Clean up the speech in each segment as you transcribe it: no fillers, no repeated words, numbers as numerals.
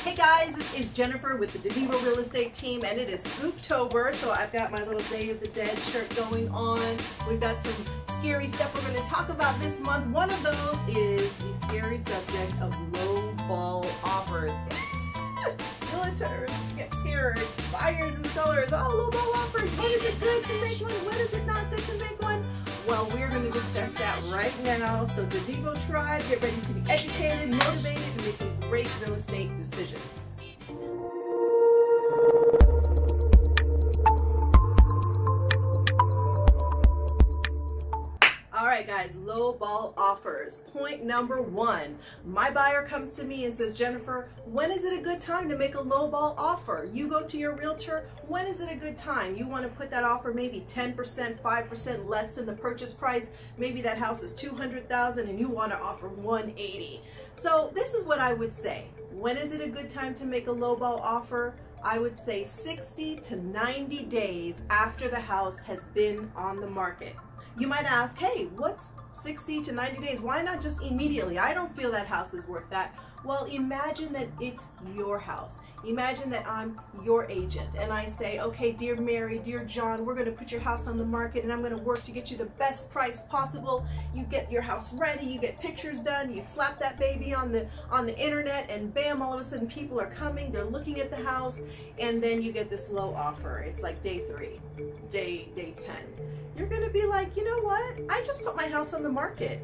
Hey guys, this is Jennifer with the Vivo Real Estate team, and it is Spooktober, so I've got my little Day of the Dead shirt going on. We've got some scary stuff we're going to talk about this month. One of those is the scary subject of low ball offers. Realtors get scared. Buyers and sellers, oh, low ball offers. When is it good to make one? When is it not good to make one? Well, we're going to discuss that right now. So the Vivo Tribe, get ready to be educated, motivated, and making great real estate decisions. All right, guys, low ball offers. Point number one, my buyer comes to me and says, Jennifer, when is it a good time to make a low ball offer? You go to your realtor, when is it a good time? You want to put that offer maybe 10%, 5% less than the purchase price. Maybe that house is $200,000 and you want to offer $180,000. So this is what I would say. When is it a good time to make a low ball offer? I would say 60 to 90 days after the house has been on the market. You might ask, hey, what's 60 to 90 days? Why not just immediately? I don't feel that house is worth that. Well, imagine that it's your house. Imagine that I'm your agent and I say, okay, dear Mary, dear John, we're going to put your house on the market and I'm going to work to get you the best price possible. You get your house ready, you get pictures done, you slap that baby on the internet, and bam, all of a sudden people are coming, they're looking at the house, and then you get this low offer. It's like day 3, day 10. You're going to be like, you know what? I just put my house on the market.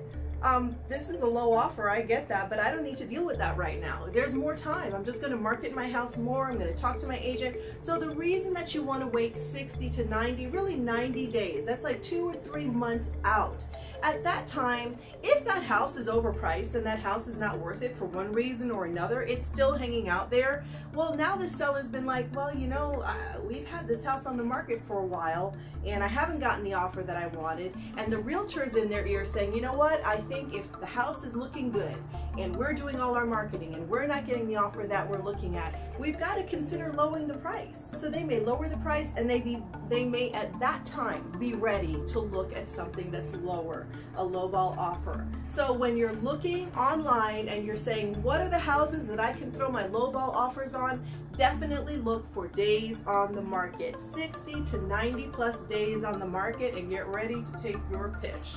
This is a low offer, I get that, but I don't need to deal with that right now. There's more time. I'm just going to market my house more. I'm going to talk to my agent. So the reason that you want to wait 60 to 90, really 90 days, that's like 2 or 3 months out. At that time, if that house is overpriced and that house is not worth it for one reason or another, it's still hanging out there. Well, now the seller's been like, well, you know, we've had this house on the market for a while and I haven't gotten the offer that I wanted. And the realtor's in their ear saying, you know what, I think if the house is looking good and we're doing all our marketing and we're not getting the offer that we're looking at, we've got to consider lowering the price. So they may lower the price and they may at that time be ready to look at something that's lower, a lowball offer. So when you're looking online and you're saying, what are the houses that I can throw my lowball offers on? Definitely look for days on the market, 60 to 90 plus days on the market, and get ready to take your pitch.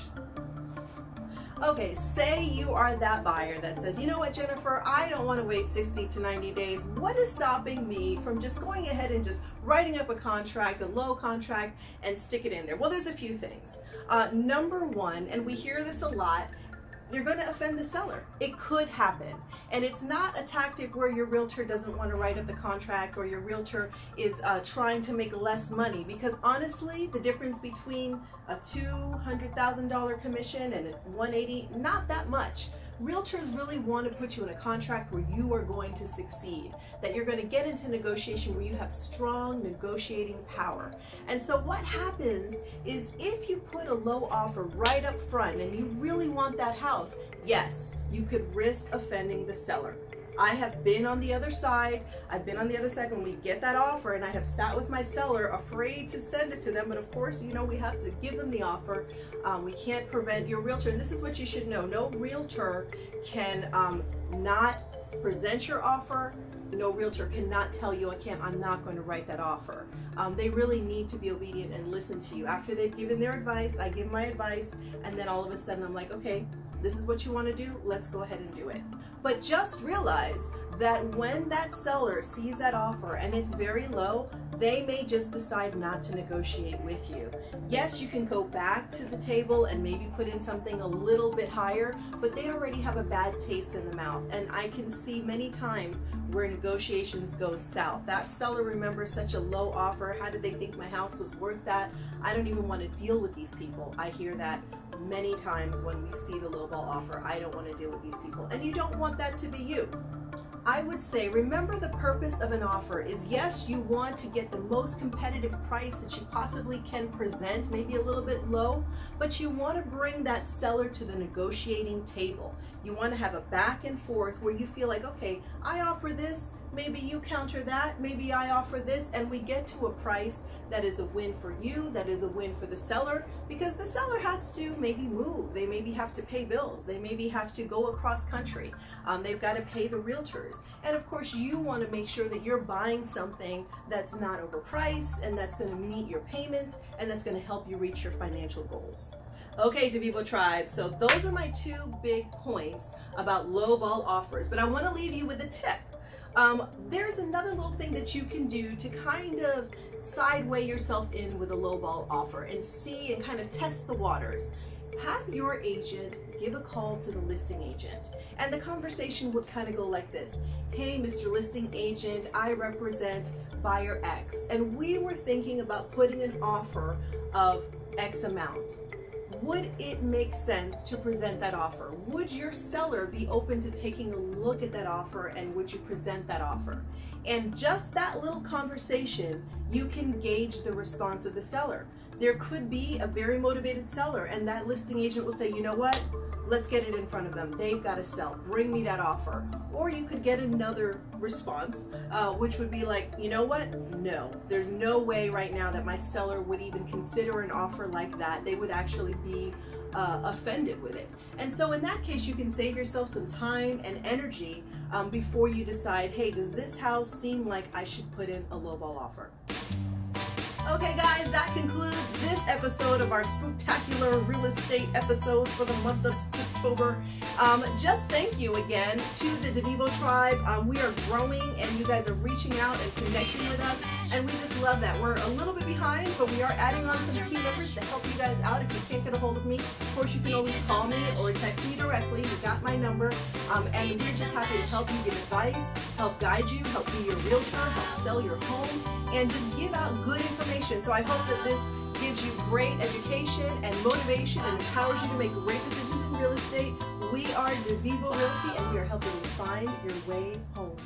Okay, say you are that buyer that says, you know what, Jennifer, I don't want to wait 60 to 90 days. What is stopping me from just going ahead and just writing up a contract, a low contract, and stick it in there? Well, there's a few things. Number one, and we hear this a lot, you're going to offend the seller. It could happen. And it's not a tactic where your realtor doesn't want to write up the contract or your realtor is trying to make less money, because honestly, the difference between a $200,000 commission and a $180,000, not that much. Realtors really want to put you in a contract where you are going to succeed, that you're going to get into negotiation where you have strong negotiating power. And so what happens is if you put a low offer right up front and you really want that house, yes, you could risk offending the seller. I have been on the other side. I've been on the other side when we get that offer, and I have sat with my seller afraid to send it to them. But of course, you know, we have to give them the offer. We can't prevent your realtor. And this is what you should know. No realtor can not present your offer. No realtor cannot tell you, I'm not going to write that offer. They really need to be obedient and listen to you. After they've given their advice, I give my advice, and then all of a sudden I'm like, okay, this is what you want to do, let's go ahead and do it. But just realize that when that seller sees that offer and it's very low, they may just decide not to negotiate with you. Yes, you can go back to the table and maybe put in something a little bit higher, but they already have a bad taste in the mouth. And I can see many times where negotiations go south. That seller remembers such a low offer. How did they think my house was worth that? I don't even want to deal with these people. I hear that many times when we see the lowball offer. I don't want to deal with these people. And you don't want that to be you. I would say, remember, the purpose of an offer is, yes, you want to get the most competitive price that you possibly can present, maybe a little bit low, but you want to bring that seller to the negotiating table. You want to have a back and forth where you feel like, okay, I offer this, maybe you counter that, maybe I offer this, and we get to a price that is a win for you, that is a win for the seller, because the seller has to maybe move, they maybe have to pay bills, they maybe have to go across country, they've got to pay the realtors, and of course you want to make sure that you're buying something that's not overpriced and that's going to meet your payments and that's going to help you reach your financial goals. Okay, Vivo Tribe, so those are my 2 big points about lowball offers, but I want to leave you with a tip. There's another little thing that you can do to kind of sideway yourself in with a lowball offer and see and kind of test the waters. Have your agent give a call to the listing agent, and the conversation would kind of go like this. Hey, Mr. Listing Agent, I represent buyer X, and we were thinking about putting an offer of X amount. Would it make sense to present that offer? Would your seller be open to taking a look at that offer, and would you present that offer? And just that little conversation, you can gauge the response of the seller. There could be a very motivated seller, and that listing agent will say, you know what? Let's get it in front of them. They've got to sell. Bring me that offer. Or you could get another response, which would be like, you know what? No, there's no way right now that my seller would even consider an offer like that. They would actually be offended with it. And so in that case, you can save yourself some time and energy before you decide, hey, does this house seem like I should put in a lowball offer? Okay guys, that concludes this episode of our spooktacular real estate episode for the month of Spooktober. Just thank you again to the Vivo Tribe. We are growing and you guys are reaching out and connecting with us, and we just love that. We're a little bit behind, but we are adding on some team members to help you guys out. If you can't get a hold of me, of course you can always call me or text me directly. You got my number, and we're just happy to help you get advice, help guide you, help be your realtor, help sell your home, and just give out good information. So I hope that this gives you great education and motivation and empowers you to make great decisions in real estate. We are Vivo Realty, and we are helping you find your way home.